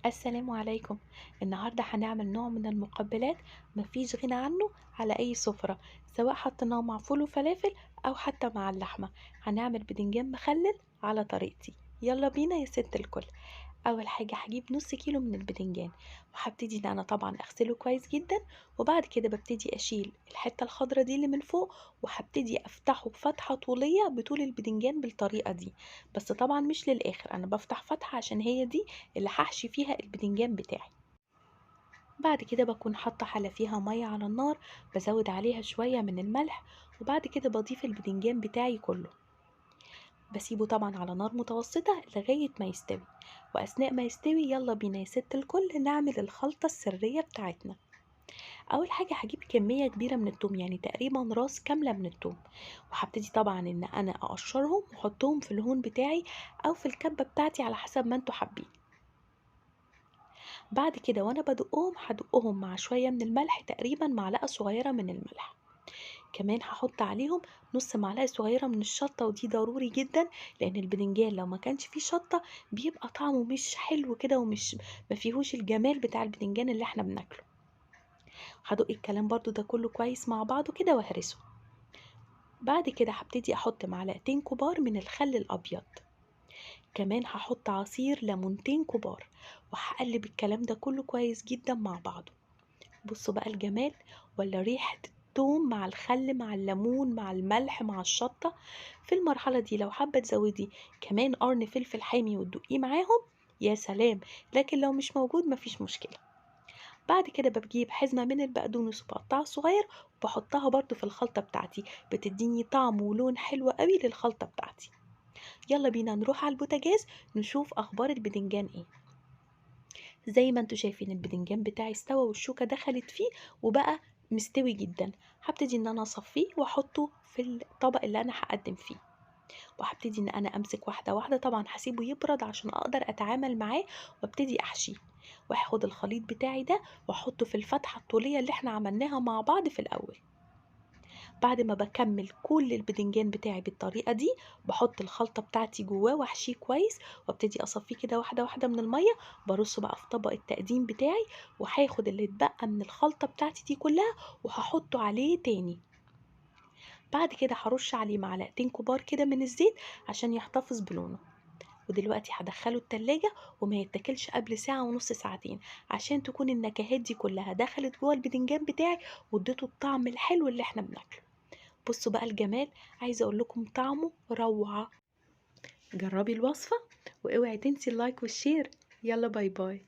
السلام عليكم. النهاردة هنعمل نوع من المقبلات مفيش غنى عنه على أي سفرة، سواء حطيناه مع فول وفلافل أو حتى مع اللحمة. هنعمل بدنجان مخلل على طريقتي. يلا بينا يا ست الكل. اول حاجه هجيب نص كيلو من البدنجان، وهبتدي ان انا طبعا اغسله كويس جدا. وبعد كده ببتدي اشيل الحته الخضراء دي اللي من فوق، وهبتدي افتحه بفتحه طوليه بطول البدنجان بالطريقه دي. بس طبعا مش للاخر، انا بفتح فتحه عشان هي دي اللي هحشي فيها البدنجان بتاعي. بعد كده بكون حاطه حله فيها ميه على النار، بزود عليها شويه من الملح. وبعد كده بضيف البدنجان بتاعي كله، بسيبه طبعا على نار متوسطة لغاية ما يستوي. وأثناء ما يستوي يلا بينا يا ست الكل نعمل الخلطة السرية بتاعتنا. أول حاجة هجيب كمية كبيرة من التوم، يعني تقريبا راس كاملة من التوم. وهبتدي طبعا إن أنا أقشرهم وأحطهم في الهون بتاعي أو في الكبة بتاعتي على حسب ما انتوا حابين. بعد كده وأنا بدقهم هدقهم مع شوية من الملح، تقريبا معلقة صغيرة من الملح. كمان هحط عليهم نص معلقة صغيرة من الشطة، ودي ضروري جدا، لان البدنجان لو ما كانش فيه شطة بيبقى طعمه مش حلو كده، ومش ما فيهوش الجمال بتاع البدنجان اللي احنا بناكله. هدوق الكلام برضو ده كله كويس مع بعضه كده وهرسه. بعد كده هبتدي احط معلقتين كبار من الخل الابيض. كمان هحط عصير ليمونتين كبار، وهقلب الكلام ده كله كويس جدا مع بعضه. بصوا بقى الجمال، ولا ريحة الثوم مع الخل مع الليمون مع الملح مع الشطة. في المرحلة دي لو حابة تزودي كمان قرن فلفل حامي وتدقيه معاهم، يا سلام. لكن لو مش موجود مفيش مشكلة. بعد كده بجيب حزمة من البقدونس وبقطعها صغير، وبحطها برضو في الخلطة بتاعتي، بتديني طعم ولون حلو قوي للخلطة بتاعتي. يلا بينا نروح على البوتاجاز نشوف اخبار البدنجان ايه. زي ما انتوا شايفين البدنجان بتاعي استوى والشوكة دخلت فيه وبقى مستوي جدا. هبتدي ان انا اصفيه واحطه في الطبق اللي انا هقدم فيه. وهبتدي ان انا امسك واحدة واحدة، طبعا هسيبه يبرد عشان اقدر اتعامل معاه وابتدي احشيه. واخد الخليط بتاعي ده واحطه في الفتحة الطولية اللي احنا عملناها مع بعض في الاول. بعد ما بكمل كل البدنجان بتاعي بالطريقة دي، بحط الخلطة بتاعتي جواه واحشيه كويس، وابتدي اصفيه كده واحدة واحدة من المية. برصه بقى في طبق التقديم بتاعي، وهاخد اللي اتبقى من الخلطة بتاعتي دي كلها وهحطه عليه تاني. بعد كده هرش عليه معلقتين كبار كده من الزيت عشان يحتفظ بلونه. ودلوقتي هدخله التلاجة وما يتاكلش قبل ساعة ونص ساعتين، عشان تكون النكهات دي كلها دخلت جوه البدنجان بتاعي واديته الطعم الحلو اللي احنا بناكله. بصوا بقى الجمال، عايزة اقول لكم طعمه روعة. جربي الوصفة واوعي تنسي اللايك والشير. يلا باي باي.